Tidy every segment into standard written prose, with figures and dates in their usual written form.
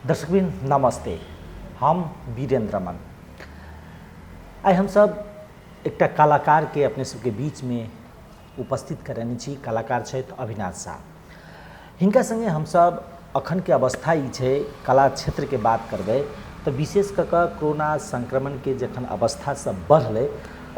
दर्शकबिन नमस्ते, हम वीरेंद्र मन। आइ हम सब एक कलाकार के अपने सबके बीच में उपस्थित करने छी। कलाकार छथि अविनाश शाह। हिनका संगे हम सब अखन के अवस्था ई छै, कला क्षेत्र के बात करबै तो विशेष कऽ कोरोना संक्रमण के जखन अवस्था सब बढ़ले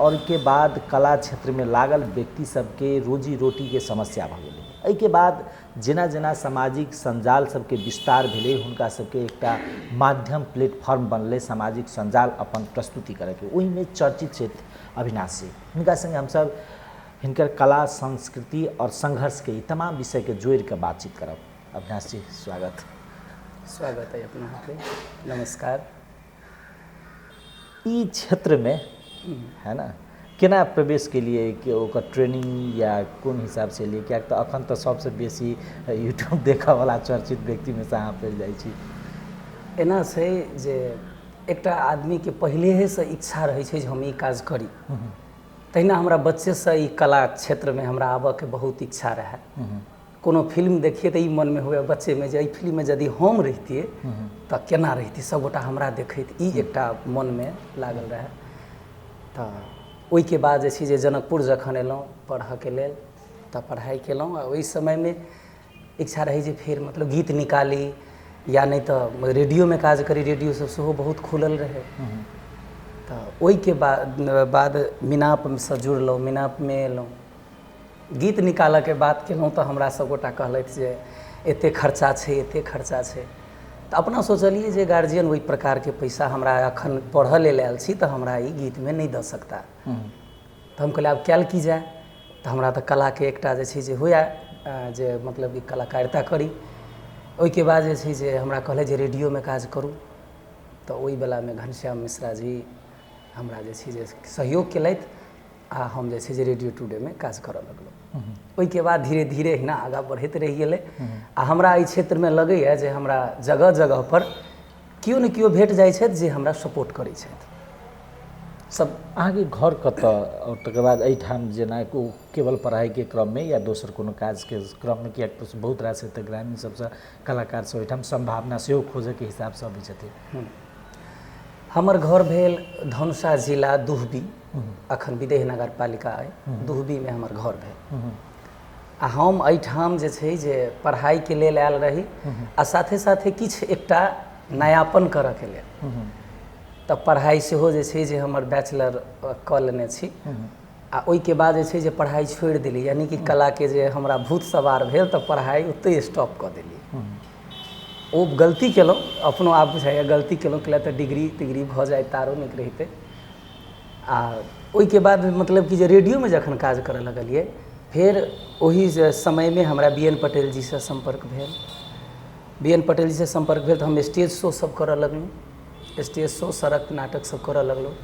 और के बाद कला क्षेत्र में लागल व्यक्ति सबके रोजी रोटी के समस्या भऽ गेलै। एहि के बाद जेना जेना सामाजिक संजाल सबके विस्तार भेलै, हुनका सबके एकटा माध्यम प्लेटफॉर्म बनलै सामाजिक संजाल अपन प्रस्तुति करैके। ओहि में चर्चित छथि अविनाश जी। हिनका संगे हम सब हिनकर कला, संस्कृति और संघर्ष के तमाम विषय के जोड़ के बातचीत करब। अविनाश जी स्वागत। स्वागत है अपना पे, नमस्कार। ई क्षेत्र में है ना केना प्रवेश के लिए कि ओकर ट्रेनिंग या कौन हिसाब से लिए, क्या तो अखन तो सबसे बेसी यूट्यूब देखा वाला चर्चित व्यक्ति में से अहाँ पड़ि जाइ छी। एना छै जे एकटा आदमी के पहले से इच्छा रहे छै जे हम ई काज करी। तहिना हमरा बच्चे से ई कला क्षेत्र में हमरा आबऽ के बहुत इच्छा रहे। कोनो फिल्म देखिए तो ई मन में हुए बच्चे में जे ई फिल्म में यदि हम रहतिए तो केना रहती, सबगोटा हमरा देखैत, ई एकटा मन में लागल रहे। तो ओहि के बाद जे छै जे जनकपुर जखन एलहुँ पढ़ऽ के लेल तऽ पढ़ाई केलहुँ। ओहि समय में इच्छा रही जे फिर मतलब गीत निकाली या नहीं तो रेडियो में काज करी। रेडियो सब सेहो बहुत खुलल रहे। तो ओहि के बाद मिनाप से जुड़लहुँ, मिनाप में एलहुँ, गीत निकालऽ के बात केलहुँ तो हमरा सबगोटा कहलथि जे एते खर्चा छै, एते खर्चा छै। तो अपना सोचलिए जे गार्जियन वही प्रकार के पैसा हमरा अखन पढ़ऽ लेल आयल छी तो हमरा ई गीत में नहीं दऽ सकता। तो हम कहलिए आब कयल की जाए। तो हमरा तो कला के एकटा जे छै जे हुए जे मतलब कि कलाकारिता करी। ओहि के बाद जे छै जे हमरा कहले जे रेडियो में काज करू। तो ओहि बेला में घनश्याम मिश्रा जी हमरा जे छै जे सहयोग केलथि आ हम जे छै जे रेडियो टुडे में काज करऽ लगलहुँ। ओहि के बाद धीरे धीरे हिना आगाँ बढ़ैत रहि गेलै। आ हमरा एहि क्षेत्र में लगैए जे हमरा जगह जगह पर केओ ने केओ भेट जाइ छथि जे हमरा सपोर्ट करै छथि। सब अहाँके घर कतऽ और तकर बाद एहिठाम जेना केवल पढ़ाई के क्रम में या दोसर कोनो काज के क्रम में, किया तो बहुत रास एतऽ ग्रामीण सबसे कलाकार सब ओहिठाम संभावना सेहो खोजै के हिसाब से अबै छथिन। हमर घर भेल धनुषा जिला दुहबी, अखन विदेह नगर पालिका अइ, दुहबी में हमर घर भेल। आ हम एहिठाम जे छै जे पढ़ाई के लेल आयल रही आ साथे साथे किछु एकटा नयापन करऽ के लेल। तब पढ़ाई सेहो जे छै जे हमर बैचलर कऽ लेने छी। आ ओहि के बाद जे छै जे पढ़ाई छोड़ि देली, यानी कि कला के जे हमरा भूत सवार भेल तऽ पढ़ाई ओतै स्टॉप कऽ देली। ओ गलती केलहुँ, अपनो आप बुझाइए गलती केलहुँ, कैला तऽ डिग्री तिग्री भऽ जाए तारो नीक रहितै। आ ओहि के बाद मतलब कि जे रेडियो में जखन काज करऽ लगलिए, फिर ओही समय में हमरा बी.एन. पटेल जी से संपर्क भेल। बी.एन. पटेल जी से संपर्क भेल तो हम स्टेज शो सब करऽ लगलहुँ। स्टेज शो, सड़क नाटक सब करऽ लगलहुँ।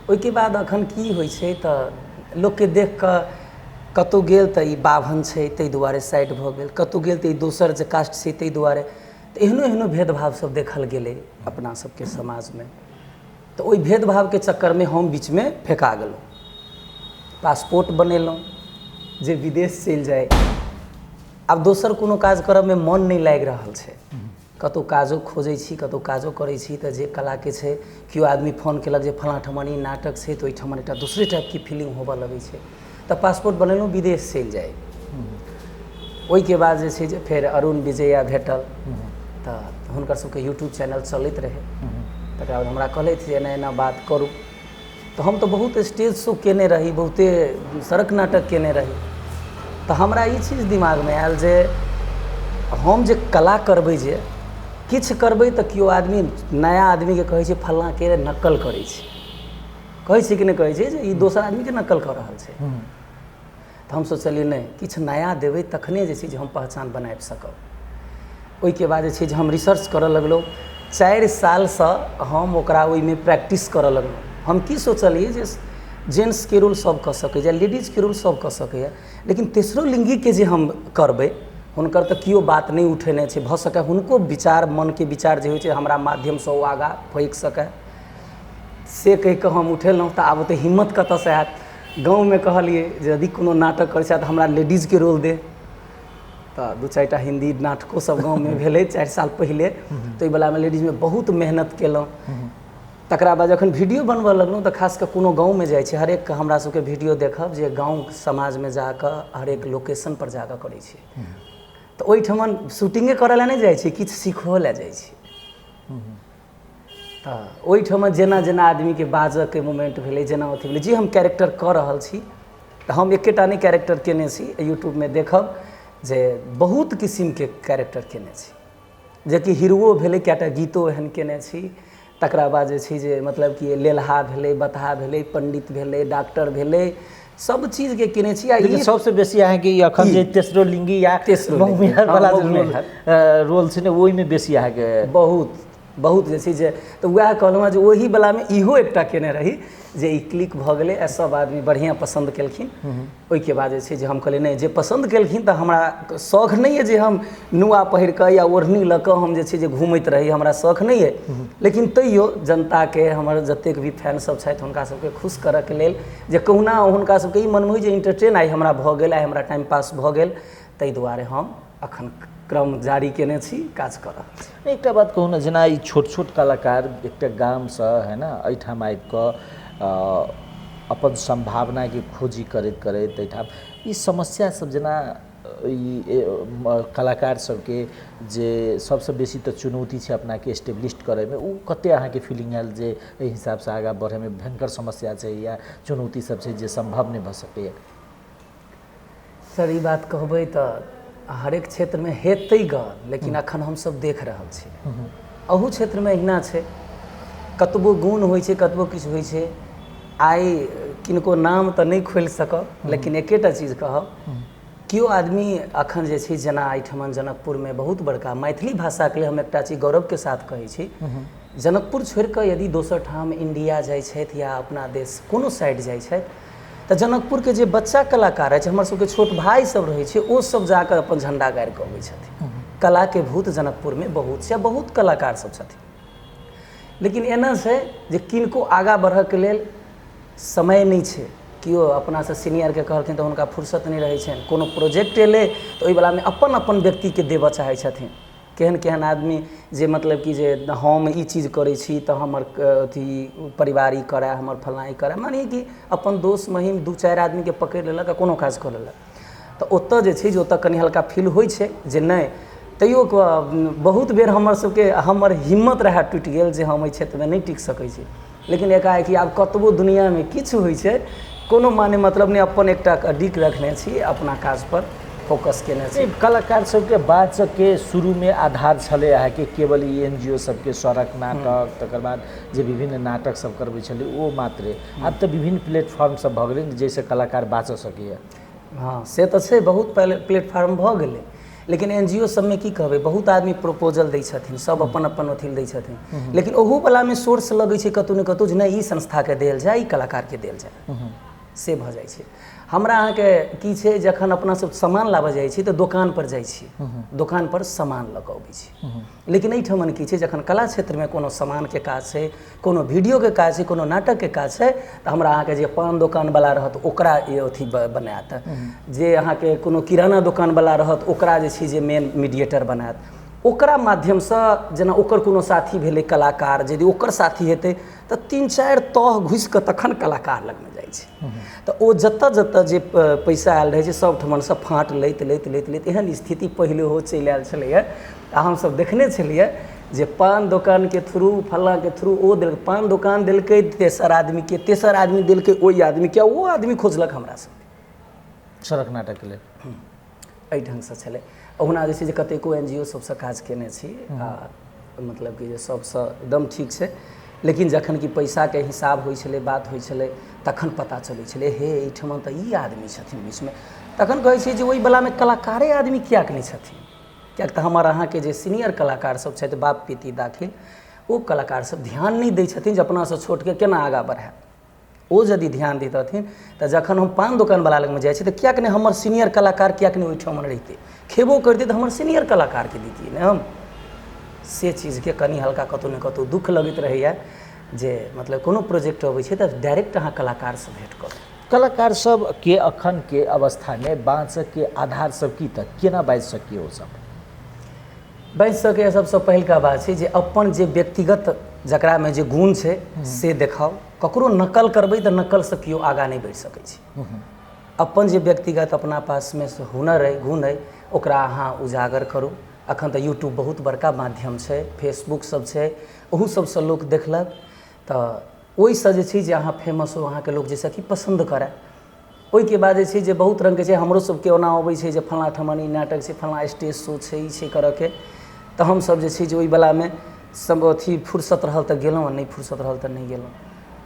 ओहि के बाद अखन की होइ छै तऽ लोक के देख कऽ कतौ गेल तऽ ई बाभन छै ताहि दुआरे साइड भऽ गेल, कतौ गेल तऽ ई दोसर जे कास्ट छै ताहि दुआरे। तऽ एहनो एहनो भेदभाव सब देखल गेलै अपना सबके समाज में। तो ओहि भेदभाव के चक्कर में हम बीच में फेंका गेलहुँ। पासपोर्ट बनेलहुँ जे विदेश चलि जाए। आब दोसर कोनो काज करऽ में मन नहीं लागि रहल छै। कतौ काजो खोजै छी, कतौ काजो करै छी तऽ जे कला के छै, केओ आदमी फोन केलक जे फलाँ ठमन ई नाटक छै तऽ ओहिठाम एकटा दूसरे टाइप की फीलिंग होबऽ लगै छै। तऽ पासपोर्ट बनेलहुँ विदेश चलि जाए। ओहि के बाद जे छै जे फेर अरुण विजया भेटल तऽ हुनकर सबके यूट्यूब चैनल चलैत रहे। तकर बाद हमरा कहलथि जे एना एना बात करू। तो हम तो बहुत स्टेज शो केने रही, बहुते सड़क नाटक केने रही। तो हमरा ई चीज दिमाग में आयल जे हम जे कला करबै, जे किछु करबै तऽ केओ आदमी नया आदमी के कहै छै फलाँ के नकल करै छै, कहै छै कि नहीं कहै छै जे ई दोसर आदमी के नकल कऽ रहल छै। तो हम सोचलिए नहीं, किछु नया देबै तखने जे छै जे हम पहचान बनाबि सकब। ओहि के बाद जे छै जे हम रिसर्च करऽ लगलहुँ। 4 साल से हम ओकरा ओहि में प्रैक्टिस करऽ लगलहुँ। हम की सोचलिए जे जेंट्स के रोल सब कऽ सकैए, लेडीज के रोल सब कऽ सकैए, लेकिन तेसरो लिंगी के जे हम करबै हुनकर तऽ केओ बात नहीं उठेने छै। भऽ सकै हुनको विचार, मन के विचार जे होइ छै हमरा माध्यम से ओ आगाँ फैक सकै, से कहि कऽ हम उठेलहुँ। तऽ आब ओते हिम्मत कतऽ से आयत। गाँव में कहलिए जे यदि कोनो नाटक करै छै तऽ हमरा लेडीज के रोल दे। तो 2-4टा हिंदी नाटको सब गाँव में भेलै 4 साल पहले। तो ई वाला में लेडीज में बहुत मेहनत केलहुँ। तकरा बाद जखन वीडियो बनबऽ लगलहुँ तऽ खास कऽ कोनो गाँव में जाइ छै, हरेक हमरा सबके वीडियो देखब जे गाँव समाज में जाकऽ हरेक लोकेशन पर जाकऽ करै छी। तऽ ओहिठमन शूटिंगे करऽ लए नहि जाइ छी, किछु सीखो लए जाइ छी। तऽ ओहिठमन जेना जेना आदमीके बाजऽके मोमेंट भेलै, जेना अथी भेलै, जे हम कैरेक्टर कऽ रहल छी, तऽ हम एकेटा नहि कैरेक्टर केने छी। यूट्यूबमे देखब जे बहुत किसिमके कैरेक्टर केने छी, जेकि हीरो भेलै, कएटा गीतो एहन केने छी। तकरा बाद जे छै जे मतलब कि लेलहा भेलै, बतहा भेलै, पंडित भेलै, डॉक्टर भेलै, सब चीजके केने छी। आ लेकिन सबसे बेसी अहाँके अखन जे तेसरो लिंगी या मौमियार वाला रोल छै ने, ओहिमे बेसी अहाँके बहुत जे छै जे, तऽ वएह कहलहुँ हँ जे ओही वलामे इहो एकटा केने रही जे ई क्लिक भऽ गेलै आ सब आदमी बढ़िआँ पसन्द केलखिन। ओहिके बाद जे छै जे हम कहलियै नहि, जे पसन्द केलखिन तऽ हमरा शौख नहि अइ जे हम नुआ पहिर कऽ या ओढ़नी लऽ कऽ हम जे छै जे घूमैत रही, हमरा शौख नहीं है। लेकिन तैयो जनताके, हमर जतेक भी फैन सब छथि हुनका सबके खुश करऽके लेल, जे कहुना हुनका सबके ई मनमे होइ जे इंटरटेन आइ हमरा भऽ गेल, आइ हमरा टाइम पास भऽ गेल, ताहि दुआरे हम अखन क्रम जारी केने छी, काज कऽ रहल छी। एकटा बात कहू ने, जेना ई छोट छोट कलाकार एकटा गामसँ है ना एहिठाम आबि कऽ अपन संभावनाके खोजी करैत करैत एहिठाम ई समस्या सब, जेना ई कलाकार सबके जे सबसँ बेसी तऽ चुनौती छै अपनाके एस्टेब्लिश करैमे, ओ कते अहाँके फीलिंग आयल जे एहि हिसाबसँ आगाँ बढ़ैमे भयंकर समस्या छै या चुनौती सब छै जे संभव नहि भऽ सकैए? सर ई बात कहबै तऽ हरेक क्षेत्रमे हेतै ग, लेकिन अखन हमसब देख रहल छी अहू क्षेत्रमे अहिना छै। कतबो गुण होइ छै, कतबो किछु होइ छै। आइ किनको नाम तऽ नहि खोलि सकब, लेकिन एकेटा चीज कहब, केओ आदमी अखन जे छै, जेना एहिठमन जनकपुरमे बहुत बड़का मैथिली भाषाके लिए हम एकटा चीज गौरवके साथ कहै छी, जनकपुर छोड़ि कऽ यदि दोसर ठाम इंडिया जाइ छथि या अपना देश कोनो साइड जाइ छथि, तऽ जनकपुरके जे बच्चा कलाकार अछि, हमर सबके छोट भाई सब रहै छै, ओ सब जाकर अपन झंडा गाड़ि कऽ अबै छथिन। कलाके भूत जनकपुरमे बहुत छै, बहुत कलाकार सब छथिन। लेकिन एना छै जे किनको आगाँ बढ़ऽके लेल समय नहि छै। केओ अपनासँ सीनियरके कहलखिन तऽ हुनका फुर्सत नहीं रहै छनि। कोनो प्रोजेक्ट एलै तऽ ओहि वलामे अपन अपन व्यक्तिके देबऽ चाहै छथिन। केहन केहन आदमी जे मतलब कि जे हम ई चीज करै छी तऽ हमर अथी परिवार ई करै, हमर फलाँ ई करै, मानिए कि अपन दोस्त महिम 2-4 आदमीके पकड़ि लेलक आ कोनो काज कऽ लेलक, तऽ ओतऽ जे छै जे ओतऽ कनि हल्का फील होइ छै जे नहि। तैयो बहुत बेर हमर हिम्मत रहै टूटि गेल जे हम एहि क्षेत्रमे नहीं टिक सकै छी। लेकिन एकाएकि आब कतबो दुनियामे किछु होइ छै, कोनो माने मतलब नहीं, अपन एकटा अडिग रखने छी, अपना काज पर फोकस केने छी। कलाकार सबके बात सबके शुरूमे आधार छलै अहाँके केवल ई NGO सबके सड़क नाटक, तकर बाद जे विभिन्न नाटक सब करबै छलै ओ मात्रे। आब तऽ विभिन्न प्लेटफॉर्म सब भऽ गेलै जाहिसँ कलाकार बाँचऽ सकैए। हाँ से तऽ छै, बहुत प्लेटफॉर्म भऽ गेलै। लेकिन NGO सबमे की कहबै, बहुत आदमी प्रपोजल दै छथिन, सब अपन अपन अथी दै छथिन, लेकिन ओहू वलामे सोर्स लगै छै कतौ ने कतौ जे नहीं ई संस्थाके देल जाय, ई कलाकारके देल जाय, से भऽ जाइ छै। हमरा अहाँके की छै, जखन अपना सब सामान लाबऽ जाइ छी तऽ दोकान पर जाइ छी, दोकान पर सामान लऽ कऽ अबै छी। लेकिन एहिठमन की छै, जखन कला क्षेत्रमे कोनो सामानके काज छै, कोनो वीडियोके काज छै, कोनो नाटकके काज छै, तऽ हमरा अहाँके जे पान दोकानवला रहत ओकरा अथी बनायत, जे अहाँके कोनो किराना दोकानवला रहत ओकरा जे छै जे मेन मीडिएटर बनायत। ओकरा माध्यमसँ जेना ओकर कोनो साथी भेलै कलाकार, यदि ओकर साथी हेतै तऽ 3-4 तह घुसि कऽ तखन कलाकार लगमे जाइ छै। तऽ ओ जतऽ जतऽ जे पैसा आयल रहै छै सब ठमनसँ फाँट लैत एहन स्थिति पहिलेहो चलि आयल छलैए। आ हमसब देखने छलिए जे पान दोकानके थ्रू, फल्लाँके थ्रू ओ देलकै, पान दोकान देलकै तेसर आदमीके, तेसर आदमी देलकै ओहि आदमीके, ओ आदमी खोजलक हमरा सबके सड़क नाटकके लेल। एहि ढङ्गसँ छलै। ओहुना जे छै जे कतेको NGO सबसँ काज केने छी, आ मतलब कि जे सबसँ एकदम ठीक छै। लेकिन जखन कि पैसाके हिसाब होइ छलै, बात होइ छलै, तखन पता चलै छलै हे एहिठमन तऽ ई आदमी छथिन बीचमे। तखन कहै छै जे ओहि वलामे कलाकारे आदमी किएक नहि छथिन, किएक तऽ हमर अहाँके जे सीनियर कलाकार सब छथि, बाप पीति दाखिल, ओ कलाकार सब ध्यान नहीं दै छथिन जे अपनासँ छोटके केना आगाँ बढ़ाएब। ओ यदि ध्यान दैतथिन तऽ जखन हम पान दोकानवला लगमे जाइ छी तऽ किएक नहि हमर सीनियर कलाकार किएक नहीं ओहिठाम रहितै, खेबो करतै तऽ हमर सीनियर कलाकारके दितियै ने हम। से चीजके कनि हल्का कतौ ने कतौ दुःख लगैत रहैए जे मतलब कोनो प्रोजेक्ट अबै छै तऽ डायरेक्ट अहाँ कलाकारसँ भेँट करू। कलाकार सब के अखन के अवस्था में बाँच के आधार सब की तक केना बाजि सकिए ओ सब बाजि सकै सबसँ पहिलका बात छै जे अपन जे व्यक्तिगत जकरामे जे गुण छै से देखाउ। ककरो नकल करबै तऽ नकलसँ केओ आगाँ नहि बढ़ि सकै छै। अपन जे व्यक्तिगत अपना पासमे हुनर अइ गुण अइ ओकरा अहाँ उजागर करू। अखन तऽ यूट्यूब बहुत बड़का माध्यम छै, फेसबुक सब छै, ओहू सबसँ लोक देखलक तऽ ओहिसँ जे छै जे अहाँ फेमस हो, अहाँके लोक जैसे कि पसन्द करए। ओहिके बाद जे छै जे बहुत रङ्गके छै, हमरो सबके ओना अबै छै जे फल्लाँ ठमन ई नाटक छै, फल्लाँ स्टेज शो छै, ई छै करऽके, तऽ हमसब जे छै जे ओहि वलामे सब अथी फुर्सत रहल तऽ गेलहुँ, नहि फुर्सत रहल तऽ नहि गेलहुँ।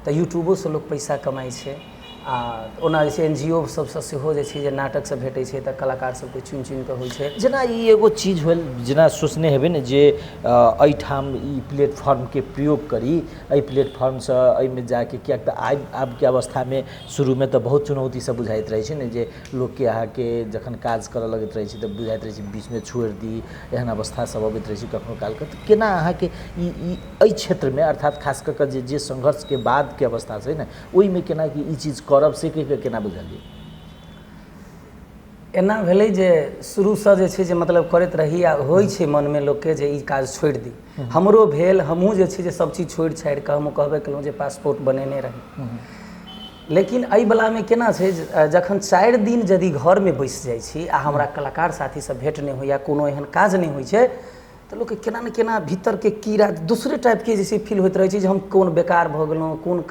तऽ यूट्यूबोसँ लोक पैसा कमाइ छै। आ ओना जे छै NGO सबसँ सेहो जे छै जे नाटकसँ भेटै छै तऽ कलाकार सबके चुनि चुनि कऽ होइ छै। जेना ई एगो चीज होल, जेना सोचने हेबै ने जे एहिठाम ई प्लेटफॉर्मके प्रयोग करी, एहि प्लेटफॉर्मसँ एहिमे जाके, किएक तऽ आबके अवस्थामे शुरूमे तऽ बहुत चुनौती सब बुझाइत रहै छै ने, जे लोकके अहाँके जखन काज करऽ लगैत रहै छै तऽ बुझाइत रहै छै बीचमे छोड़ि दी, एहन अवस्था सब अबैत रहै छै कखनो कालके। तऽ केना अहाँके ई एहि क्षेत्रमे अर्थात खास कऽ कऽ जे संघर्षके बादके अवस्था छै ने, ओहिमे केना कि ई चीज करब से केना बुझलियै? एना भेलै जे शुरूसँ जे छै जे मतलब करैत रही आ होइ छै मनमे लोकके जे ई काज छोड़ि दी। हमरो भेल, हमहूँ जे छै जे सब चीज छोड़ि छाड़ि कऽ हमहूँ कहबे केलहुँ जे पासपोर्ट बनेने रही। लेकिन एहि वलामे केना छै जखन 4 दिन यदि घरमे बैसि जाइ छी आ हमरा कलाकार साथीसँ भेँट नहि होइया, कोनो एहन काज नहि होइ छै, तऽ लोकके केना ने केना भीतरके कीड़ा दूसरे टाइपके जैसे फील होइत रहै छै जे हम कोन बेकार भऽ गेलहुँ, कोन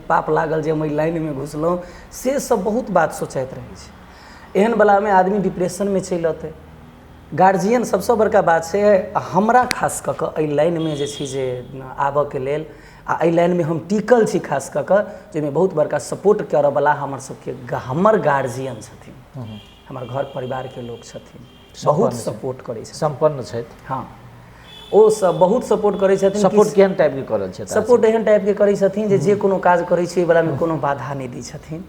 पाप लागल जे हम एहि लाइनमे घुसलहुँ, से सब बहुत बात सोचैत रहै छै। एहन वलामे आदमी डिप्रेशनमे चलि अतै। गार्जियन सबसँ बड़का बात छै हमरा खास कऽ कऽ एहि लाइनमे जे छै जे आबऽके लेल आ एहि लाइनमे हम टिकल छी खास कऽ कऽ, जाहिमे बहुत बड़का सपोर्ट करऽवला हमर गार्जियन छथिन, हमर घर परिवारके लोक छथिन, बहुत सपोर्ट करै छथिन, सम्पन्न छथि। हाँ, ओ सब बहुत सपोर्ट करै छथिन। सपोर्ट केहन टाइपके कऽ रहल छथि? सपोर्ट एहन टाइपके करै छथिन जे कोनो काज करै छी ओहि वलामे कोनो बाधा नहि दै छथिन।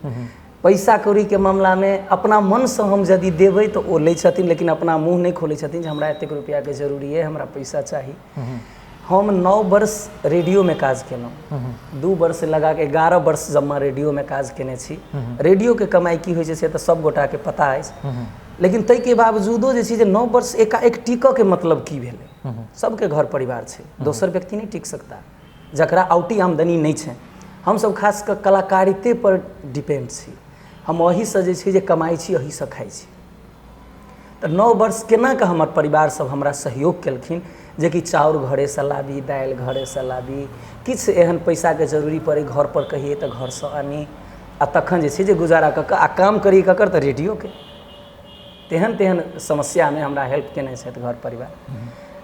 पैसा कौड़ीके मामलामे अपना मनसँ हम यदि देबै तऽ ओ लै छथिन, लेकिन अपना मुँह नहि खोलै छथिन जे हमरा एतेक रुपैआके जरूरी अइ, हमरा पैसा चाही। हम 9 वर्ष रेडियोमे काज केलहुँ, 2 वर्ष लगा के 11 वर्ष जम्मा रेडियोमे काज केने छी। रेडियोके कमाइ की होइ छै से तऽ सब गोटाके पता अछि, लेकिन ताहिके बावजूदो जे छै जे 9 वर्ष एकाएक टिकऽके मतलब की भेलै? सबके घर परिवार छै, दोसर व्यक्ति नहीं टिक सकता जकरा औटी आमदनी नहीं छै। हमसब खास कऽ कलाकारिते पर डिपेंड छी, हम ओहीसँ जे छै जे कमाइ छी, ओहीसँ खाइ छी। तऽ 9 वर्ष केना कऽ हमर परिवार सब हमरा सहयोग केलखिन जेकि चाउर घरेसँ लाबी, दालि घरेसँ लाबी, किछु एहन पैसाके जरूरी पड़ै घरपर कहिए तऽ घरसँ आनी, आ तखन जे छै जे गुजारा कऽ कऽ आ काम करी ककर तऽ रेडियोके। तेहन तेहन समस्यामे हमरा हेल्प केने छथि घर परिवार।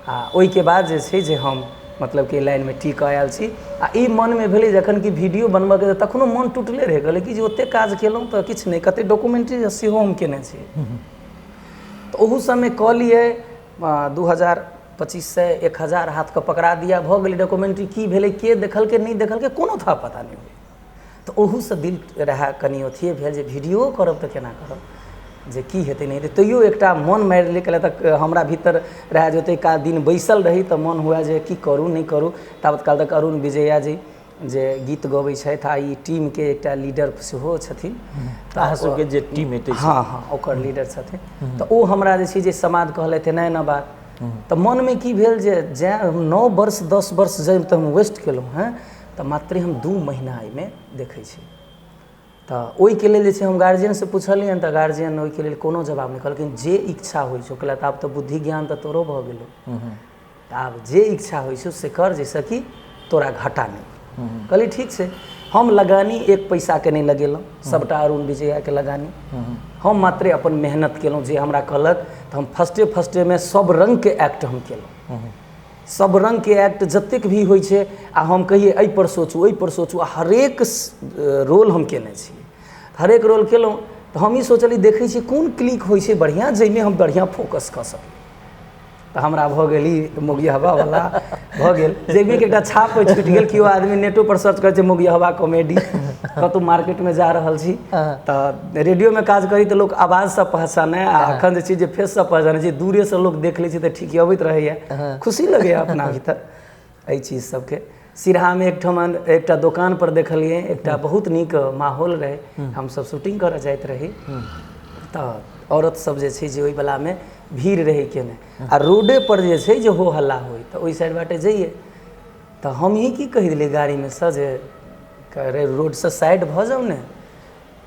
आ ओहिके बाद जे छै जे हम मतलब कि लाइनमे टिकऽ आयल छी। आ ई मनमे भेलै जखन कि वीडियो बनबऽके तऽ तखनो मन टूटले रहि गेलै कि जे ओतेक काज केलहुँ तऽ किछु नहि, कतेक डॉक्यूमेंट्री सेहो हम केने छी। तऽ ओहू सबमे कऽ लिए 2025 से 1000 हाथके पकड़ा दिया, भऽ गेलै डॉक्यूमेंट्री। की भेलै, के देखलकै नहि देखलकै कोनो था पता नहि होय। तऽ ओहूसँ दिल रहै कनि अथिए भेल जे वीडियो करब तऽ केना करब, जे की हेतै नहि हेतै। तैयो एकटा मन मारि ले कैला तक हमरा भीतर रहै जे ओतेक दिन बैसल रही तऽ मन हुए जे की करू नहि करू। ताबत काल तक अरुण विजया जी जे गीत गबै छथि आ ई टीमके एकटा लीडर सेहो छथिन, तऽ अहाँ सबके जे टीम हेतै, हाँ हाँ ओकर लीडर छथिन, तऽ ओ हमरा जे छै जे समाद कहलथि एना एना बात। तऽ मनमे की भेल जे 9 वर्ष 10 वर्ष जाहिमे तऽ हम वेस्ट केलहुँ हैं, तऽ मात्रे हम 2 महीना एहिमे देखै छी। तऽ ओहिके लेल जे छै हम गार्जियनसँ पुछलियनि तऽ गार्जियन ओहिके लेल कोनो जवाब नहि कहलखिन। जे इच्छा होइ छौ, कहलथि आब तऽ बुद्धि ज्ञान तऽ तोरो भऽ गेलौ, तऽ आब जे इच्छा होइ छौ से कर, जाहिसँ कि तोरा घाटा नहि। कहलिए ठीक छै। हम लगानी 1 पैसाके नहीं लगेलहुँ, सबटा अरुण विजयाके लगानी। हम मात्रे अपन मेहनत केलहुँ, जे हमरा कहलक तऽ हम फर्स्टेमे सब रङ्गके एक्ट हम केलहुँ, सब रङ्गके एक्ट जतेक भी होइ छै। आ हम कहिए एहि पर सोचू, ओहि पर सोचू, आ हरेक रोल हम केने छी, हरेक रोल केलहुँ। तऽ हम ई सोचलिए देखै छी कोन क्लिक होइ छै बढ़िआँ, जाहिमे हम बढ़िआँ फोकस कऽ सकी। तऽ हमरा भऽ गेल ई मोगिहवावला भऽ गेल, जाहिमे कि एकटा छाप छुटि गेल। केओ आदमी नेटोपर सर्च करै छै मोगिहवा कॉमेडी, कतहु मार्केटमे जा रहल छी तऽ रेडियोमे काज करी तऽ लोक आवाजसँ पहचानै, आ एखन जे छै जे फेससँ पहचानै छै। दूरेसँ लोक देख लै छै तऽ ठीक अबैत रहैए, खुशी लगैए अपना भीतर एहि चीज सबके। सिरहामे एकटा दोकान पर देखलिए, एकटा बहुत नीक माहौल रहे, हम सब शूटिंग करऽ जाइत रही, तऽ औरत सब जे छै जे ओहि बलामे भीड़ रहे केने, आ रोडे पर जे छै जे हो हल्ला होई, तऽ ओहि साइड बाटे जाइए, तऽ हम ही की कहि देलिए गाड़ी में से जे रोड से साइड भऽ जाउ ने,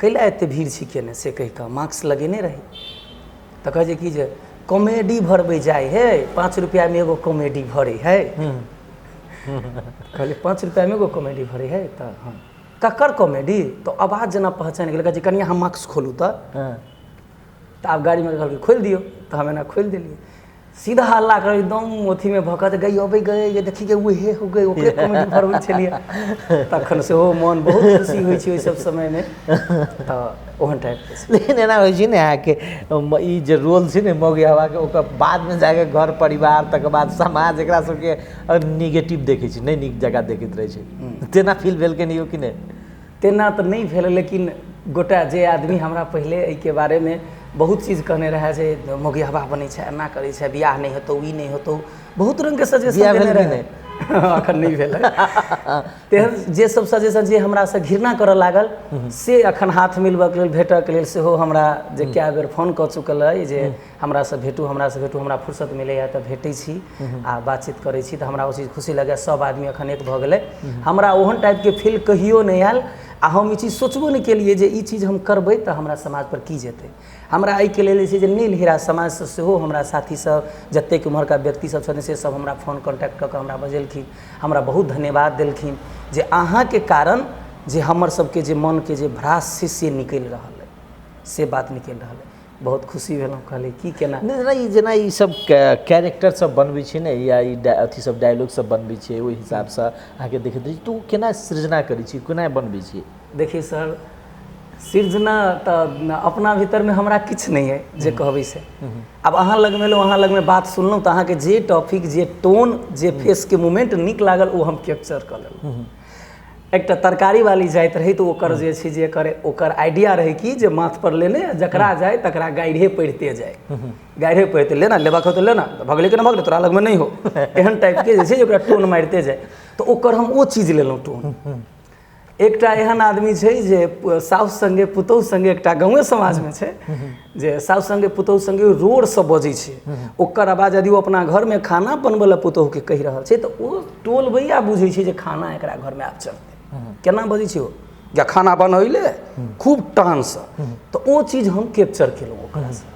कैला एते भीड़ छी केने से कहि कऽ मास्क लगेने रही। तऽ कहै छै कि जे कॉमेडी भरबै जाए है, 5 रुपया में एगो कॉमेडी भरे है। कहलिए 5 रुपया में एगो कॉमेडी भरे है, तऽ हाँ ककर कॉमेडी, तो आवाज जेना पहचान गेल, कहै छै कनिया हम मास्क खोलू तऽ आब गाड़ी में कहलकै खोलि दियौ, तऽ हम एना खोलि देलिए, सीधा हल्ला कर एकदम अथी में भकत गई अबै गए देखी के उहे हो गए, ओकरे कॉमेडी भरबै छलिए। तखन से ओ मन बहुत खुशी होइ छै ओहि सब समय में, तऽ ओहन टाइप के। लेकिन एना होइ छै ने अहाँके ई जे रोल छै ने मौगी हवाके, ओकर बादमे जाके घर परिवार तकर बाद समाज एकरा सबके निगेटिव देखै छै, नहि नीक जगह देखैत रहै छै, तेना फील भेल कि नहीं हो कि नहीं? तेना तऽ नहीं भेल, लेकिन गोटा जे आदमी हमरा पहले एहिके बारे में बहुत चीज कहने रहे जे मौगी हवा बनै छै, एना करै छै, बियाह नहीं होतौ, ई नहीं होतौ, बहुत रंग के सजेशन देने रहे। अखन नहीं भेल तेहन जे सब सजेशन जे हमरा से घृणा करऽ लागल, से अखन हाथ मिलबऽ के लेल भेटऽ के लेल सेहो हमरा जे कए बेर फोन कऽ चुकल अइ जे हमरा से भेटू, हमरा फुर्सत मिलैया तऽ भेटै छी आ बातचीत करै छी, तऽ हमरा ओ चीज खुशी लगैया। सब आदमी अखन एक भऽ गेलै, हमरा ओहन टाइप के फील कहियो नहीं आयल, आ हम ई चीज सोचबो नहीं केलिए जे ई चीज हम करबै तऽ हमरा समाज पर की जेतै। हमरा एहिके लेल जे छै जे नील हीरा समाज से सेहो हमरा साथी सब जतेक उम्हरका व्यक्ति सब छथिन से सब हमरा फोन कॉन्टैक्ट कऽ कऽ हमरा बजेलखिन, हमरा बहुत धन्यवाद देलखिन जे अहाँके कारण जे हमर सबके जे मन के जे भ्रास छै से निकलि रहल है, से बात निकलि रहल है, बहुत खुशी भेलहुँ। कहलिए की केना नहीं जेना ई सब कैरेक्टर सब बनबै छै ने, या ई अथी सब डायलॉग सब बनबै छै, ओहि हिसाब से अहाँके देखैत रही तो केना सृजना करै छी, केना बनबै छी? देखिए सर, सृजना तऽ अपना भीतर में हमरा किछु नहीं है जे कहबै से। आब अहाँ लगमे एलहुँ, अहाँ लगमे बात सुनलहुँ, तऽ अहाँके जे टॉपिक, जे टोन, जे फेस के मूवमेंट नीक लागल ओ हम कैप्चर कऽ लेलहुँ। एकटा तरकारी वाली जाइत रही तऽ ओकर जे छै जे ओकर आइडिया रहे कि जे माथ पर लेने जकरा जाए तकरा गाइढ़े पढ़िते जाए, गाइढ़े पढ़िते लेना, लेबाक हो तो लेना, भगले के ना भगले, तोरा लगमे नहीं हो, एहन टाइप के जे छै ओकरा टोन मारिते जाए, तऽ ओकर हम ओ चीज लेलहुँ टोन। एकटा एहन आदमी छै जे साउस संगे पुतौह संगे, एकटा गाँवे समाज में छै जे साउस संगे पुतौह संगे रोड से बजै छै, ओकर आवाज यदि ओ अपना घर में खाना बनबै लए पुतौह के कहि रहल छै तऽ ओ टोल भैया बुझै छै जे खाना एकरा घर में आब चलतै, केना बजै छै ओ, या खाना बनैले खूब टान से, तऽ ओ चीज हम कैप्चर केलहुँ ओकरा से।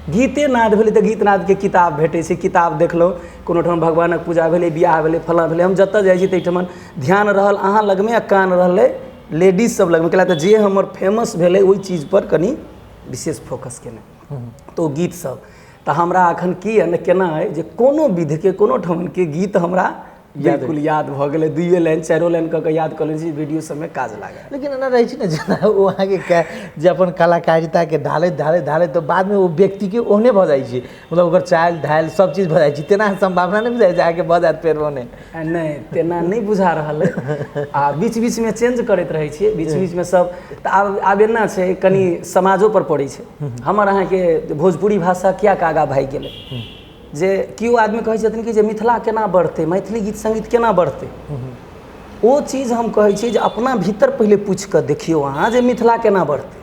गीते नाद भेलै तऽ गीत नाद के किताब भेटै छै, किताब देखलहुँ, कोनो ठाम भगवानक पूजा भेलै, बियाह भेलै, फलाँ भेलै, हम जतऽ जाइ छी ताहिठमन ध्यान रहल अहाँ लगमे आ कान रहलै लेडीज सब लगमे, कैला तऽ जे हमर फेमस भेलै ओहि चीज पर कनि विशेष फोकस केने, तऽ ओ गीत सब। तऽ हमरा एखन की है केना है जे कोनो विध के कोनो ठाम के गीत हमरा बिल्कुल याद भऽ गेलै, 2 लाइन 4 लाइन कऽ के याद कऽ लै छी, वीडियो सबमे काज लागै। लेकिन एना रहै छै ने जेना ओ अहाँके जे अपन कलाकारिताके ढालैत तऽ बादमे ओ व्यक्तिके ओहने भऽ जाइ छै, मतलब ओकर चाल ढाल सब चीज भऽ जाइ छै, तेना संभावना नहि बुझाइ छै अहाँके भऽ जायत फेर ओहने? नहीं, तेना नहीं बुझा रहल है, आ बीच बीच में चेंज करैत रहै छियै, बीच बीच में सब। तऽ आब एना छै कनि समाजो पर पड़ै छै, हमर अहाँके भोजपुरी भाषा किया आगाँ भागि गेलै, जे केओ आदमी कहै छथिन कि जे मिथिला केना बढ़तै, मैथिली गीत संगीत केना बढ़तै, ओ चीज हम कहै छी जे अपना भीतर पहिले पूछि कऽ देखियौ अहाँ जे मिथिला केना बढ़तै,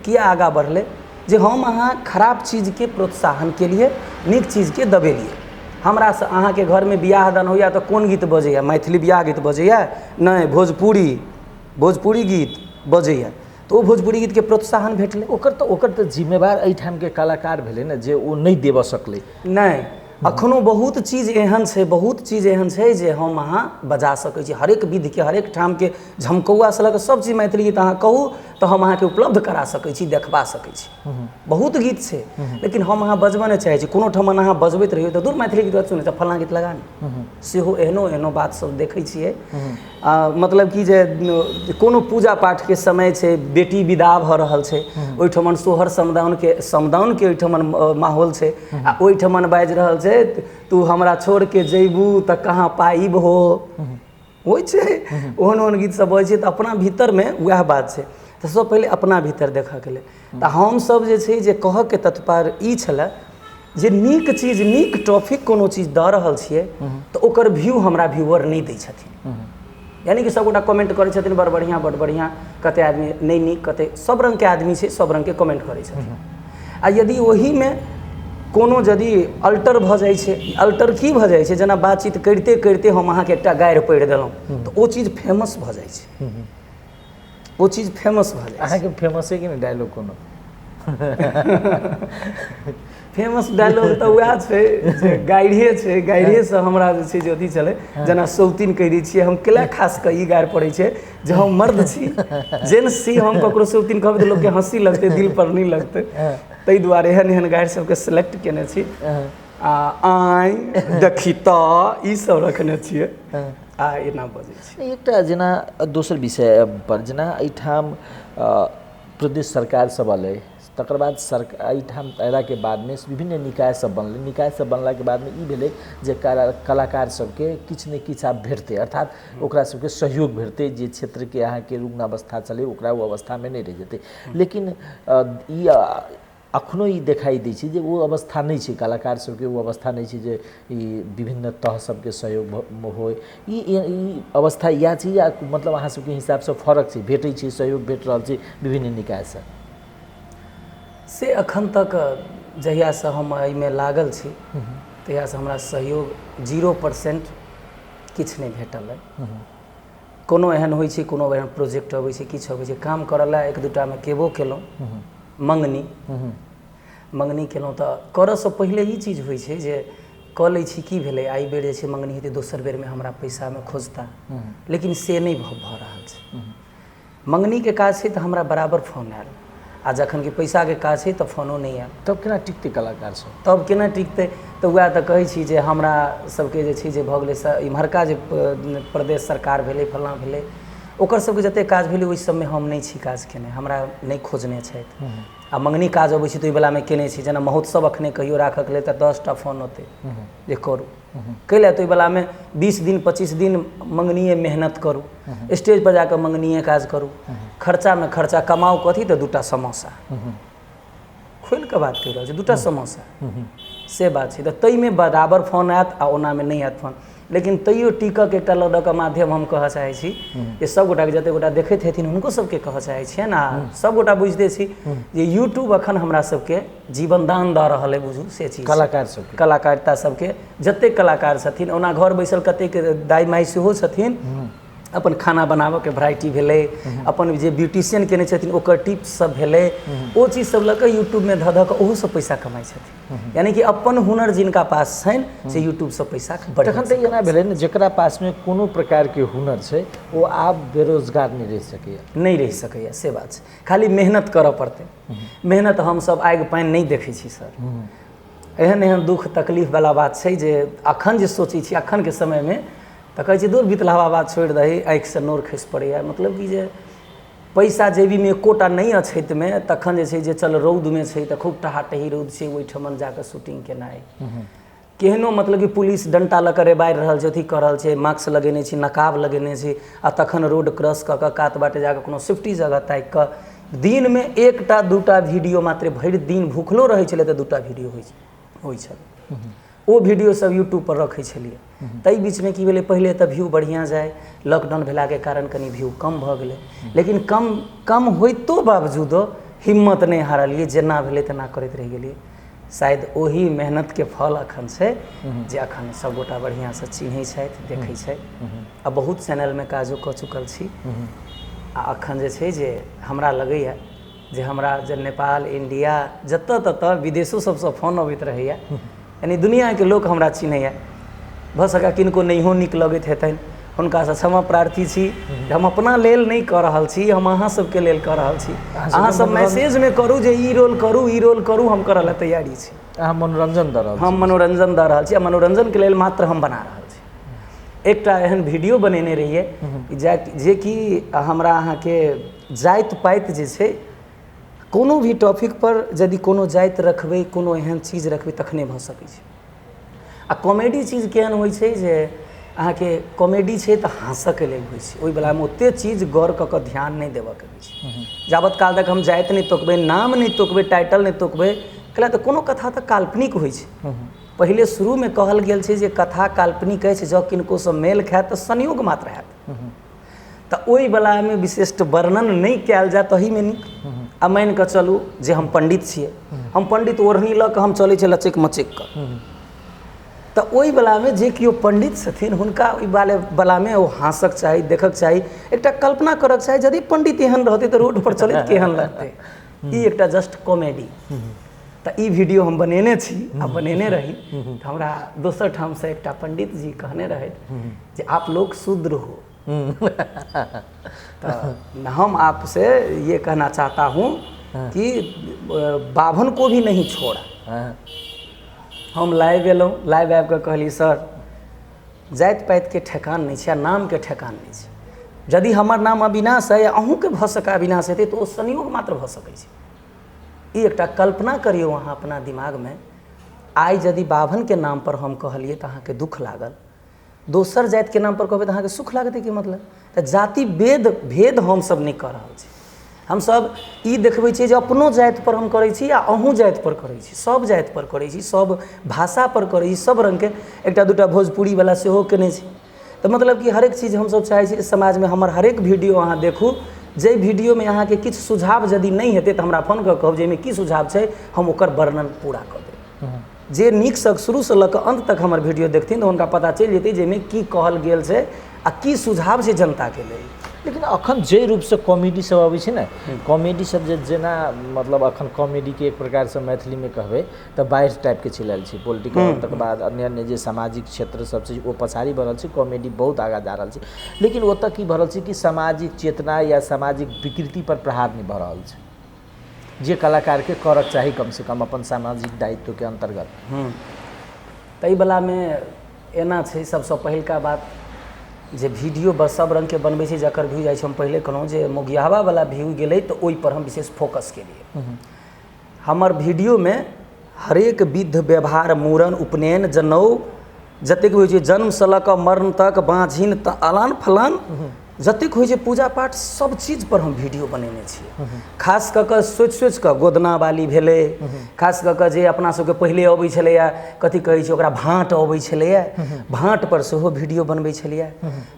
किया आगाँ बढ़लै, जे हम अहाँ खराब चीजके प्रोत्साहन केलिए, नीक चीजके दबेलिए। हमरा से अहाँके घरमे बियाह दान होइया तऽ कोन गीत बजैया, मैथिली बियाह गीत बजैया, नहीं भोजपुरी गीत बजैया, तो भोजपुरी गीत के प्रोत्साहन भेटलै। ओकर तऽ जिम्मेवार एहिठाम के कलाकार भेलै ने जे ओ नहीं देबऽ सकलै। नहीं, अखनो बहुत चीज एहन छै जे हम अहाँ बजा सकै छी, हरेक विध के, हरेक ठाम के झमकौआ से लऽ कऽ सब चीज मैथिली गीत अहाँ कहू तऽ हम अहाँके उपलब्ध करा सकै छी, देखबा सकै छी, बहुत गीत छै। लेकिन हम अहाँ बजबऽ नहि चाहै छी, कोनो ठाम अहाँ बजबैत रहियौ तऽ दूर मैथिली गीत सुनै तऽ फलाँ गीत लगा ने, सेहो एहनो बात सब देखै छियै। मतलब कि जे कोनो पूजा पाठ के समय छै, बेटी विदा भऽ रहल छै, ओहिठमन सोहर समदाउन के ओहिठमन माहौल छै, आ ओहिठमन बाजि रहल छै तू हमरा छोड़ के जैबू तऽ कहाँ पाइब हो, होइ छै ओहन गीत सब बजै छै। तऽ अपना भीतर में वएह बात छै, तऽ सब पहिले अपना भीतर देखऽ के लेल। तऽ हमसब जे छै जे कहऽ के तत्पर ई छलै जे नीक चीज नीक टॉपिक कोनो चीज दऽ रहल छियै तऽ ओकर व्यू हमरा व्यूअर नहि दै छथिन। यानी कि सबगोटा कमेंट करै छथिन बड़ बढ़िया, कते आदमी नहीं नीक, कते सब रंग के आदमी छै, सब रंग के कमेंट करै छथिन। आ यदि ओही में कोनो यदि अल्टर भऽ जाइ छै, अल्टर की भऽ जाइ छै, जेना बातचीत करते करते हम अहाँके एकटा गारि पढ़ि देलहुँ तऽ ओ चीज फेमस भऽ जाइ छै, ओ चीज फेमस भऽ जाइ छै। अहाँके फेमस है कि नहीं डायलॉग कोनो? फेमस डायलॉग तऽ वएह छै जे गाइरिए छै, गाइरिएसँ हमरा जे छै जे अथी छलै, जेना सौतीन कहि दै छियै हम, कैला खास कऽ ई गारि पड़ै छै जे हम मर्द छी, जेन्ट्स छी, हम ककरो सौतीन कहबै तऽ लोकके हँसी लगतै, दिल पर नहीं लगतै, ताहि दुआरे एहन एहन गारि सबके सेलेक्ट केने छी। आ आइ देखी तऽ ई सब रखने छियै आ एना बजै छै। एकटा जेना दोसर विषय पर, जेना एहिठाम प्रदेश सरकार सब अलै, तकर बाद एहिठाम अयलाके बादमे विभिन्न निकाय सब बनलै, निकाय सब बनलाके बादमे ई भेलै जे कलाकार सबके किछु ने किछु आब भेटतै, अर्थात ओकरा सबके सहयोग भेटतै, जे क्षेत्रके अहाँके रुग्ण अवस्था छलै ओकरा ओ अवस्थामे नहीं रहि जेतै। लेकिन ई अखनो ई देखाई दै छै जे ओ अवस्था नहीं छै, कलाकार सबके ओ अवस्था नहीं छै जे ई विभिन्न तह सबके सहयोग होय। ई अवस्था इएह छै या मतलब अहाँ सबके हिसाबसँ फरक छै, भेटै छै, सहयोग भेट रहल छै विभिन्न निकायसँ? से अखन तक जहियासँ हम एहिमे लागल छी तहियासँ हमरा सहयोग 0% किछु नहीं भेटल है। कोनो एहन होइ छै, कोनो एहन प्रोजेक्ट अबै छै, किछु अबै छै, काम करऽ लए एक दूटामे केबो केलहुँ, मंगनी केलहुँ तऽ करऽसँ पहिले ई चीज होइ छै जे कऽ लै छी, की भेलै एहि बेर जे छै मंगनी हेतै, दोसर बेरमे हमरा पैसामे खोजता, लेकिन से नहीं भऽ रहल छै। मंगनीके काज छै तऽ हमरा बराबर फोन आयल, आ जखन कि पैसाके काज छै तऽ फोनो नहीं आयल। तब केना टिकतै कलाकार सब? तब केना टिकतै? तऽ वएह तऽ कहै छी जे हमरा सबके जे छै जे भऽ गेलै इम्हरका जे प्रदेश सरकार भेलै, फलाँ भेलै, ओकर सबके जतेक काज भेलै ओहि सबमे हम नहीं छी काज केने, हमरा नहीं खोजने छथि। आ मंगनी काज अबै छै तऽ ओहि बेलामे केने छी, जेना महोत्सव अखने कहियो राखऽके लेल तऽ 10टा फोन औतै जे करू, कैले तऽ ओहि बेलामे 20 दिन 25 दिन मंगनिए मेहनत करू, स्टेज पर जाकऽ मंगनिए काज करू, खर्चामे खर्चा, कमाउ कथी तऽ 2टा समोसा, खोलि कऽ बात कहि रहल छी, 2टा समोसा, से बात छै। तऽ ताहिमे बराबर फोन आयत आ ओनामे नहीं आयत फोन, लेकिन तैयो टिकक एकटा लऽ कऽ माध्यम हम कहऽ चाहै छी जे सबगोटाके जतेक गोटा देखैत हेथिन हुनको सबके कहऽ चाहै छियनि, आ सबगोटा बुझिते छी जे यूट्यूब अखन हमरा सबके जीवन दान दऽ रहल है, बुझू से चीज कलाकार सबके, कलाकारिता सबके जतेक कलाकार छथिन, ओना घर बैसल कतेक दाइ माइ सेहो छथिन, अपन खाना बनाबऽके वेराइटी भेलै, अपन जे ब्यूटिशियन केने छथिन ओकर टिप्स सब भेलै, ओ चीज सब लऽ कऽ यूट्यूबमे धऽ कऽ ओहोसँ पैसा कमाइ छथिन। यानी कि अपन हुनर जिनका पास छनि से यूट्यूबसँ पैसा तखन तऽ एना भेलै ने, जकरा पासमे कोनो प्रकारके हुनर छै ओ आब बेरोजगार नहीं रहि सकैए, नहीं रहि सकैए, से बात छै। खाली मेहनत करऽ पड़तै, मेहनत हमसब आगि पानि नहीं देखै छी सर। एहन एहन दुख तकलीफ वाला बात छै जे अखन जे सोचै छी अखनके समयमे तऽ कहै छी दूर बितलावा बात छोड़ि दही, आँखिसँ नोर खसि पड़ैए। मतलब कि जे पैसा जेबीमे एकोटा नहीं अछैतमे तखन जे छै जे चल रौदमे छै तऽ खूब टहाटही रौद छै, ओहिठमन जाकऽ शूटिंग केनाइ, केहनो मतलब कि पुलिस डंटा लऽ कऽ रेबारि रहल छै, अथी कऽ रहल छै, मास्क लगेने छी, नकाब लगेने छी, आ तखन रोड क्रॉस कऽ कऽ कात बाटे जाकऽ कोनो सेफ्टी जगह ताकि कऽ दिनमे 1टा 2टा वीडियो मात्र, भरि दिन भूखलो रहै छलै तऽ 2टा वीडियो होइ छलै, ओ वीडियो सब यूट्यूब पर रखै छलिए। ताहि बीचमे की भेलै, पहिले तऽ व्यू बढ़िआँ जाए, लॉकडाउन भेलाके कारण कनि व्यू कम भऽ गेलै, लेकिन कम होइतो बावजूदो हिम्मत नहीं हारलिए, जेना भेलै तेना करैत रहि गेलिए। शायद ओही मेहनतके फल अखन छै जे अखन सबगोटा बढ़िआँसँ चिन्है छथि, देखै छथि, आ बहुत चैनलमे काजो कऽ चुकल छी। आ अखन जे छै जे हमरा लगैए जे हमरा जे नेपाल, इंडिया, जतऽ ततऽ विदेशो सबसँ फोन अबैत रहैए, यानी दुनिआँके लोक हमरा चिन्हैए। भऽ सकै किनको नहियो नीक लगैत हेतनि, हुनकासँ क्षमा प्रार्थी छी, हम अपना लेल नहीं कऽ रहल छी, हम अहाँ सबके लेल कऽ रहल छी। अहाँ सब मैसेजमे करू जे ई रोल करू, ई रोल करू, हम करऽ लए तैयारी छी। अहाँ मनोरंजन दऽ रहल छी? हम मनोरंजन दऽ रहल छी, आ मनोरंजनके लेल मात्र हम बना रहल छी। एकटा एहन वीडियो बनेने रहिए जे कि हमरा अहाँके जाति पाति जे छै, कोनो भी टॉपिक पर यदि कोनो जाति रखबै, कोनो एहन चीज रखबै तखने भऽ सकै छै। आ कॉमेडी चीज केहन होइ छै जे अहाँके कॉमेडी छै तऽ हँसऽके लेल होइ छै, ओहि बेलामे ओतेक चीज गौर कऽ कऽ ध्यान नहीं देबऽके होइ छै। जाबत काल तक हम जाति नहीं तोकबै, नाम नहीं तोकबै, टाइटल नहीं तोकबै, कैला तऽ कोनो कथा तऽ काल्पनिक होइ छै। पहिले शुरूमे कहल गेल छै जे कथा काल्पनिक अछि, जँ किनकोसँ मेल खायत तऽ संयोग मात्र हैत, तऽ ओहि वलामे विशिष्ट वर्णन नहि कयल जाय तहीमे नीक। आ मानि कऽ चलू जे हम पंडित छियै, हम पंडित ओढ़नी लऽ कऽ हम चलै छै लचक मचक कऽ, तऽ ओहि वलामे जे केओ पंडित छथिन हुनका ओहि वलामे ओ हँसक चाही, देखक चाही, एकटा कल्पना करक चाही यदि पंडित एहन रहतै तऽ रोड पर चलैत केहन लगतै। ई एकटा जस्ट कॉमेडी। तऽ ई वीडियो हम बनेने छी आ बनेने रही तऽ हमरा दोसर ठाम से एकटा पंडित जी कहने रहथि जे आप लोग शूद्र हो, तो हम आपसे ये कहना चाहता हूँ कि बाभन को भी नहीं छोड़ा। हम लाइव एलहुँ, लाइव आबि कऽ कहली सर जाति पातिके ठेकान नहीं छै, नामके ठेकान नहीं छै। यदि हमर नाम अविनाश है या अहूँके भऽ सकै अविनाश हेतै तऽ ओ संयोग मात्र भऽ सकै छै। ई एकटा कल्पना करियौ अहाँ अपना दिमागमे। आइ यदि बाभनके नाम पर हम कहलियै तऽ अहाँके दुख लागल, दोसर जातिके नाम पर कहबै तऽ अहाँके सुख लागतै कि मतलब। तऽ जाति भेद हमसब नहि कऽ रहल छी। हमसब ई देखबै छियै जे अपनो जाति पर हम करै छी आ अहूँ जाति पर करै छी, सब जाति पर करै छी, सब भाषा पर करै छी, सब रङ्गके। एकटा दूटा भोजपुरीवला सेहो केने छै। तऽ मतलब कि हरेक चीज हमसब चाहै छी समाजमे हमर हरेक वीडियो अहाँ देखू, जाहि वीडियोमे अहाँके किछु सुझाव यदि नहि हेतै तऽ हमरा फोन कऽ कहब जे एहिमे की सुझाव छै, हम ओकर वर्णन पूरा कऽ देब। जे नीकसँ शुरूसँ लऽ कऽ अंत तक हमर वीडियो देखथिन तऽ हुनका पता चलि जेतै जे एहिमे की कहल गेल छै आ की सुझाव छै जनताके लेल। लेकिन अखन जे रूपसँ कॉमेडी सब अबै छै ने, कॉमेडी सब जेना मतलब अखन कॉमेडीके एक प्रकारसँ मैथिलीमे कहबै तऽ बाढ़ि टाइपके चलि आयल छै। पॉलिटिकल तक बाद अन्य अन्य जे सामाजिक क्षेत्र सब छै ओ पछाड़ी भऽ रहल छै, कॉमेडी बहुत आगाँ जा रहल छै। लेकिन ओतऽ की भऽ रहल छै कि सामाजिक चेतना या सामाजिक विकृति पर प्रहार नहि भऽ रहल छै, जे कलाकारके करक चाही कमसँ कम अपन सामाजिक दायित्वके अन्तर्गत। ताहि वलामे एना छै, सबसँ पहिलका बात जे वीडियो सब रङ्गके बनबै छै जकर व्यू जाइ छै, हम पहिले कहलहुँ जे मोगियावावला व्यू गेलै तऽ ओहिपर हम विशेष फोकस केलिए। हमर वीडियोमे हरेक विध व्यवहार, मूड़न, उपनयन, जनउ जतेक होइ छै, जन्मसँ लऽ कऽ मरण तक, बाँझिन तऽ अलान फलान जतेक होइ छै पूजा पाठ, सब चीज पर हम वीडियो बनेने छियै। खास कऽ कऽ सोचि कऽ गोदना बाली भेलै, खास कऽ कऽ जे अपना सबके पहिले अबै छलैए कथी कहै छै ओकरा, भाँट अबै छलैए, भाँट पर सेहो वीडियो बनबै छलिए।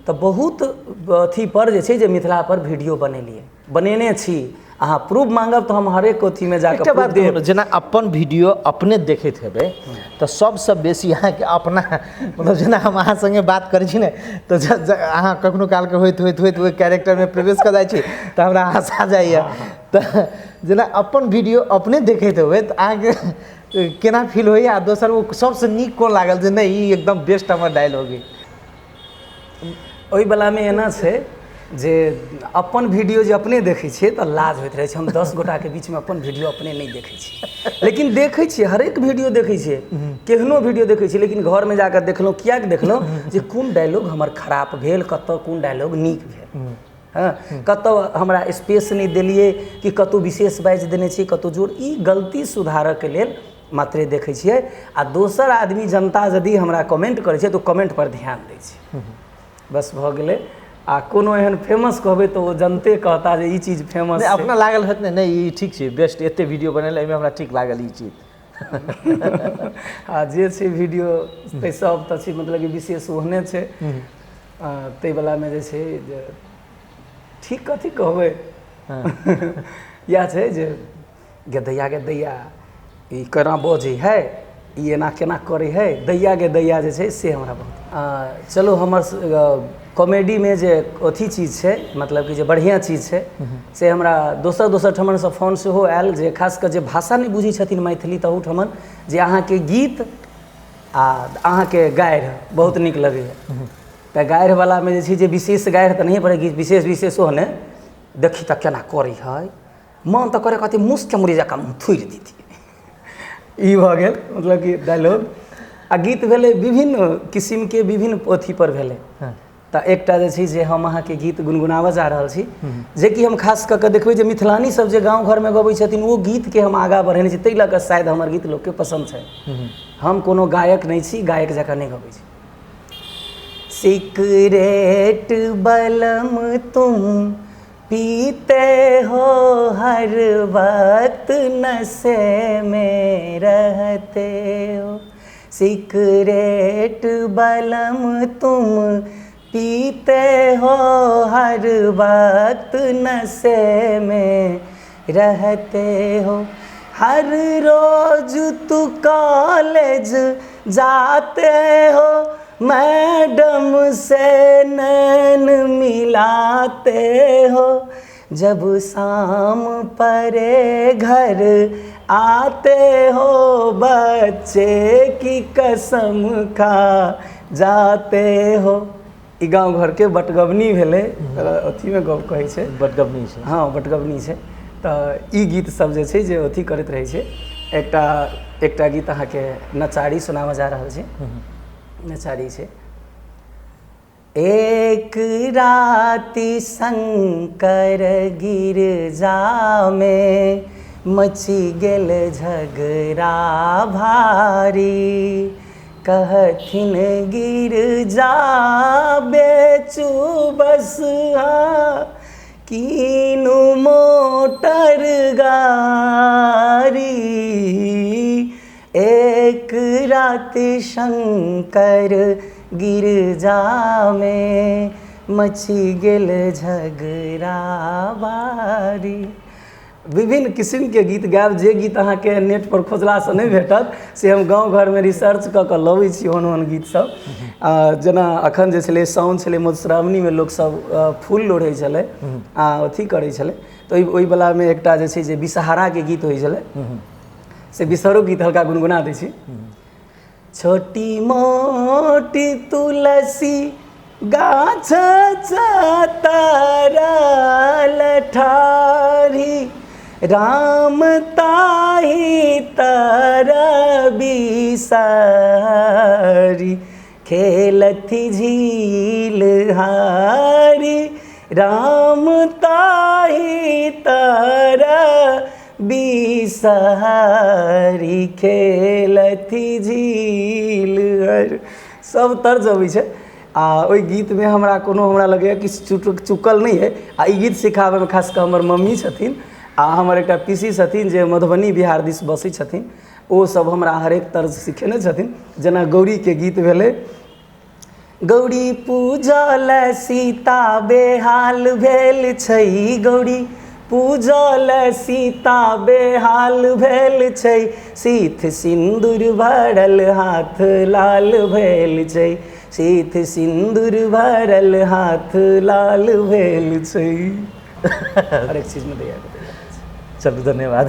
तऽ बहुत अथी पर जे छै जे मिथिला पर वीडियो बनेने छी। अहाँ प्रूफ मांगब तऽ हम हरेक अथीमे जाकऽ एकटा बात कहू, जेना अपन वीडियो अपने देखैत हेबै तऽ सबसँ बेसी अहाँके अपना मतलब जेना हम अहाँ संगे बात करै छी ने तऽ अहाँ कखनो कालके होइत ओहि कैरेक्टरमे प्रवेश कऽ जाइ छी तऽ हमरा हँसा जाइए। तऽ जेना अपन वीडियो अपने देखैत हेबै तऽ अहाँके केना फील होइए, आ दोसर ओ सबसँ नीक कोन लागल जे नहि ई एकदम बेस्ट हमर डायलॉग अइ? ओहि वलामे एना छै जे अपन वीडियो जे अपने देखै छियै तऽ लाज होइत रहै छै। हम 10 गोटाके बीचमे अपन वीडियो अपने नहि देखै छी, लेकिन देखै छियै, हरेक वीडियो देखै छियै, केहनो वीडियो देखै छियै, लेकिन घरमे जाकऽ देखलहुँ। किएक देखलहुँ जे कोन डायलॉग हमर खराब भेल, कतऽ कोन डायलॉग नीक भेल, हाँ कतऽ हमरा स्पेस नहि देलियै कि कतहु विशेष बाजि देने छी, कतहु जोर, ई गलती सुधारऽके लेल मात्रे देखै छियै। आ दोसर आदमी जनता यदि हमरा कमेंट करै छै तऽ ओ कमेंट पर ध्यान दै छै, बस भऽ गेलै। आ कोनो एहन फेमस कहबै तऽ ओ जनते कहता जे ई चीज फेमस छै। अपना लागल होत नहि ई ठीक छै, बेस्ट, एते वीडियो बनेले एहिमे हमरा ठीक लागल ई चीज। आ जे छै वीडियो ताहि सब तऽ छै, मतलब कि विशेष ओहने छै। ताहि वलामे जे छै जे ठीक कथी कहबै, इएह छै जे गे दैया ई केना बजै है, ई एना केना करै है, दैया जे छै से हमरा बहुत चलू हमर कॉमेडीमे जे अथी चीज छै, मतलब कि जे बढ़िआँ चीज छै से हमरा दोसर ठमनसँ फोन सेहो आयल जे खास कऽ जे भाषा नहि बुझै छथिन मैथिली तहू ठमन जे अहाँके गीत आ अहाँके गारि बहुत नीक लगैए। तऽ गारिवलामे जे छै जे विशेष गारि तऽ नहीं पड़ै, विशेषो नहि, देखी तऽ केना करै है, मन तऽ करे कहती मुँह मुड़ी जकाँ मुँह थुड़ि दीतियै। ई भऽ गेल मतलब कि डायलॉग। आ गीत भेलै विभिन्न किसिमके, विभिन्न अथी पर भेलै। तऽ एकटा जे छै जे हम अहाँके गीत गुनगुनाबऽ जा रहल छी, जेकि हम खास कऽ कऽ देखबै जे मिथिलानी सब जे गाँव घरमे गबै छथिन ओ गीतके हम आगाँ बढ़ेने छी, ताहि लऽ कऽ शायद हमर गीत लोकके पसन्द छै। हम कोनो गायक नहि छी, गायक जकाँ नहि गबै छी। सिकरेट बलम तुम पीते हो हर वक्त नशे में रहते हो, सिगरेट बलम तुम पीते हो हर वक्त नशे में रहते हो। हर रोज तू कॉलेज जाते हो, मैडम से नैन मिलाते हो, जब शाम परे घर आते हो बच्चे की कसम खा जाते हो। ई गाँव घर के बटगबनी भेलै, अथी में गप कहै छै, बटगबनी छै। हाँ बटगबनी छै। तऽ ई गीत सब जे छै जे अथी करैत रहै छै। एकटा गीत अहाँके नचारी सुनाबऽ जा रहल छै। नचारी छै। एक राति शंकर गिरजा में मची गेल झगड़ा भारी, कहथिन गिरजा बेचू बस कीनू मोटर गाड़ी। एक राति शंकर गिरजा में मची गेल झगड़ा बारी। विभिन्न किस्म के गीत गायब, जे गीत अहाँके नेट पर खोजला से नहीं भेटत से हम गाँव घर में रिसर्च कऽ कऽ लबै छी ओहन ओहन गीत सब। जेना अखन जे छलै साउन छलै मधुश्रावणी में लोक सब फूल लोढ़ै छलै आ अथी करै छलै, तऽ ओहि वला में एकटा जे छै जे विषहारा के गीत होइ छलै, से विषहरो गीत हल्का गुनगुना दै छी। छोटी मोटी तुलसी गाछ तारा लठारी, राम ताही तर बिसारी, खेलथी झील हारी, राम ताही तर बिसारी, खेलथी झील हारी। सब तर्ज अबै छै। आ ओहि गीत में हमरा लगैए किछु चुकल नहीं है। आ ई गीत सिखाबे में खास कऽ हमर मम्मी छथिन आ हमर एकटा पीसी छथिन जे मधुबनी बिहार दिस बसै छथिन, ओ सब हमरा हरेक तर्ज सिखेने छथिन। जेना गौरी के गीत भेलै, गौरी पूजल सीता बेहाल भेल छै, गौरी पूजल सीता बेहाल भेल छै, सीथ सिन्दूर भरल हाथ लाल भेल छै, सीथ सिन्दूर भरल हाथ लाल भेल छै। हर एक चीज में दिया। चलू धन्यवाद।